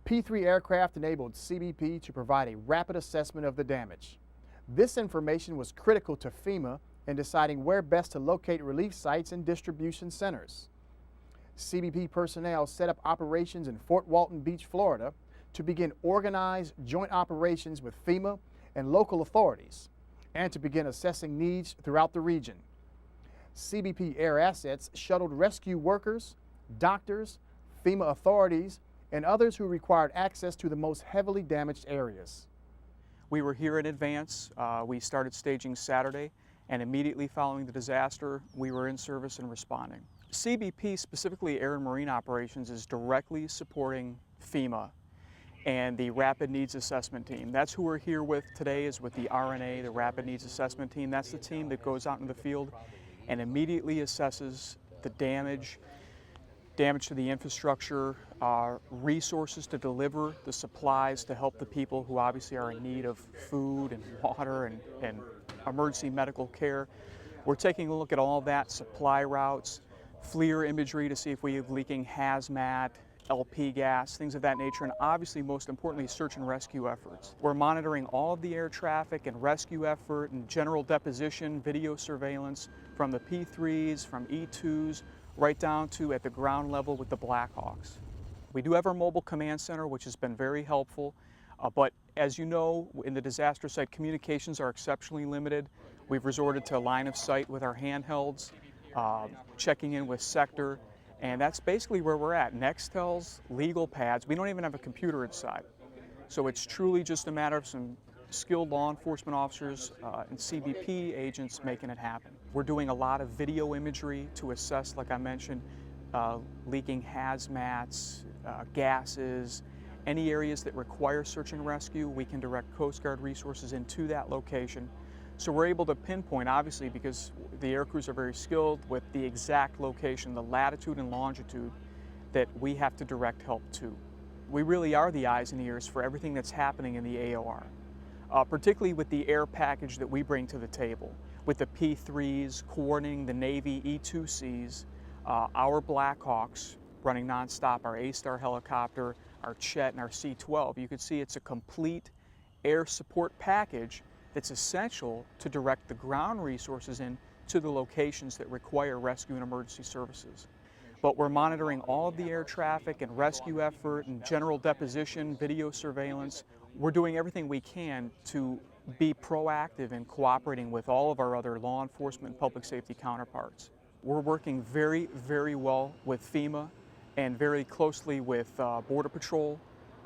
P-3 aircraft enabled CBP to provide a rapid assessment of the damage. This information was critical to FEMA in deciding where best to locate relief sites and distribution centers. CBP personnel set up operations in Fort Walton Beach, Florida, to begin organized joint operations with FEMA and local authorities, and to begin assessing needs throughout the region. CBP air assets shuttled rescue workers, doctors, FEMA authorities, and others who required access to the most heavily damaged areas. We were here in advance. We started staging Saturday, and immediately following the disaster, we were in service and responding. CBP, specifically Air and Marine Operations, is directly supporting FEMA and the Rapid Needs Assessment Team. That's who we're here with today, is with the RNA, the Rapid Needs Assessment Team. That's the team that goes out into the field and immediately assesses the damage to the infrastructure, resources to deliver the supplies to help the people who obviously are in need of food and water and emergency medical care. We're taking a look at all that, supply routes, FLIR imagery to see if we have leaking hazmat, LP gas, things of that nature, and obviously most importantly search and rescue efforts. We're monitoring all of the air traffic and rescue effort and general deposition, video surveillance from the P-3s, from E-2s, right down to at the ground level with the Blackhawks. We do have our mobile command center, which has been very helpful, but as you know, in the disaster site, communications are exceptionally limited. We've resorted to line of sight with our handhelds, checking in with sector, and that's basically where we're at. Nextels, legal pads, we don't even have a computer inside. So it's truly just a matter of some skilled law enforcement officers and CBP agents making it happen. We're doing a lot of video imagery to assess, like I mentioned, leaking hazmats, gases, any areas that require search and rescue. We can direct Coast Guard resources into that location. So we're able to pinpoint, obviously, because the air crews are very skilled with the exact location, the latitude and longitude that we have to direct help to. We really are the eyes and ears for everything that's happening in the AOR. Particularly with the air package that we bring to the table, with the P-3s coordinating the Navy E-2Cs, our Blackhawks running nonstop, our A-Star helicopter, our Chet, and our C-12. You can see it's a complete air support package that's essential to direct the ground resources in to the locations that require rescue and emergency services. But we're monitoring all of the air traffic and rescue effort and general deposition, video surveillance. We're doing everything we can to be proactive in cooperating with all of our other law enforcement and public safety counterparts. We're working very, very well with FEMA and very closely with Border Patrol.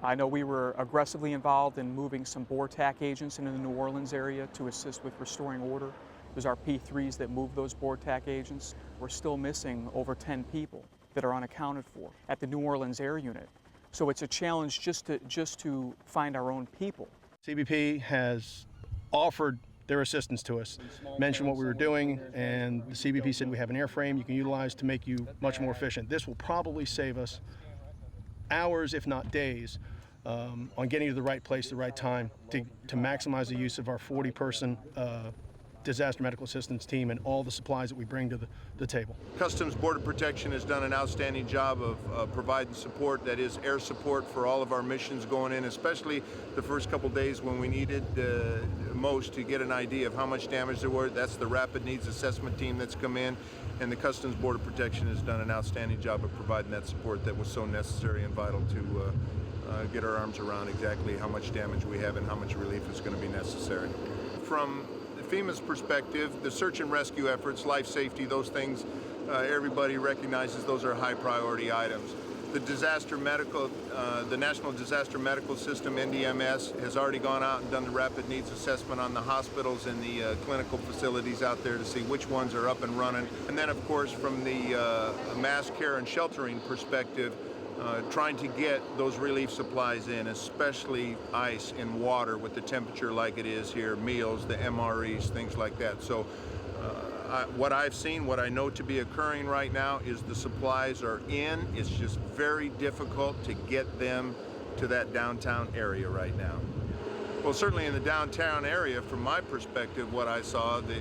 I know we were aggressively involved in moving some BORTAC agents into the New Orleans area to assist with restoring order. It was our P-3s that moved those BORTAC agents. We're still missing over 10 people that are unaccounted for at the New Orleans Air Unit. So it's a challenge just to find our own people. CBP has offered their assistance to us, mentioned what we were doing, and the CBP said we have an airframe you can utilize to make you much more efficient. This will probably save us hours, if not days, on getting to the right place at the right time to maximize the use of our 40-person disaster medical assistance team and all the supplies that we bring to the table. Customs Border Protection has done an outstanding job of providing support, that is air support, for all of our missions going in, especially the first couple days when we needed most to get an idea of how much damage there were. That's the Rapid Needs Assessment Team that's come in, and the Customs Border Protection has done an outstanding job of providing that support that was so necessary and vital to get our arms around exactly how much damage we have and how much relief is going to be necessary. From FEMA's perspective, the search and rescue efforts, life safety, those things, everybody recognizes those are high priority items. The the National Disaster Medical System, NDMS, has already gone out and done the rapid needs assessment on the hospitals and the clinical facilities out there to see which ones are up and running. And then, of course, from the mass care and sheltering perspective, trying to get those relief supplies in, especially ice and water with the temperature like it is here, meals, the MREs, things like that. So what I've seen, what I know to be occurring right now is the supplies are in. It's just very difficult to get them to that downtown area right now. Well, certainly in the downtown area, from my perspective, what I saw, the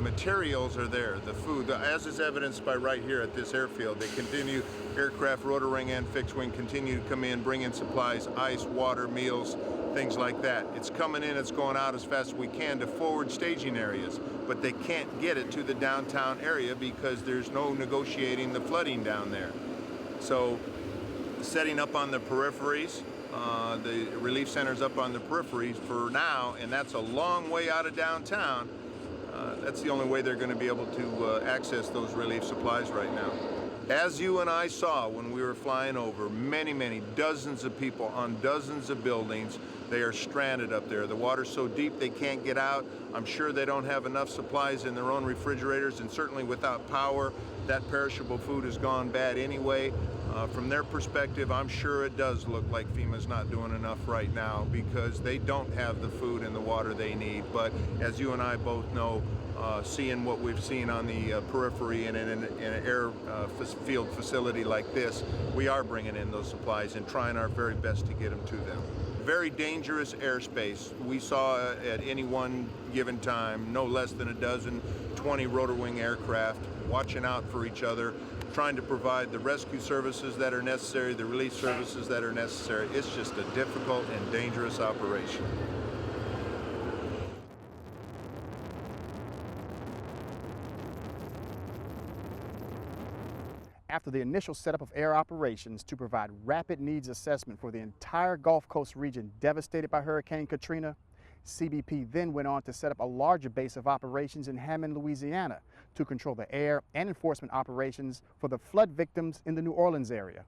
materials are there, the food, as is evidenced by right here at this airfield. They continue, aircraft, rotor wing and fixed wing continue to come in, bring in supplies, ice, water, meals, things like that. It's coming in, it's going out as fast as we can to forward staging areas, but they can't get it to the downtown area because there's no negotiating the flooding down there. So setting up on the peripheries, the relief centers up on the peripheries for now, and that's a long way out of downtown. That's the only way they're going to be able to access those relief supplies right now. As you and I saw when we were flying over, many dozens of people on dozens of buildings, they are stranded up there. The water's so deep they can't get out. I'm sure they don't have enough supplies in their own refrigerators, and certainly without power, that perishable food has gone bad anyway. From their perspective, I'm sure it does look like FEMA's not doing enough right now because they don't have the food and the water they need. But as you and I both know, seeing what we've seen on the periphery and in an airfield facility like this, we are bringing in those supplies and trying our very best to get them to them. Very dangerous airspace. We saw at any one given time no less than a dozen 20 rotor wing aircraft watching out for each other, trying to provide the rescue services that are necessary, the relief services that are necessary. It's just a difficult and dangerous operation. After the initial setup of air operations to provide rapid needs assessment for the entire Gulf Coast region devastated by Hurricane Katrina, CBP then went on to set up a larger base of operations in Hammond, Louisiana, to control the air and enforcement operations for the flood victims in the New Orleans area.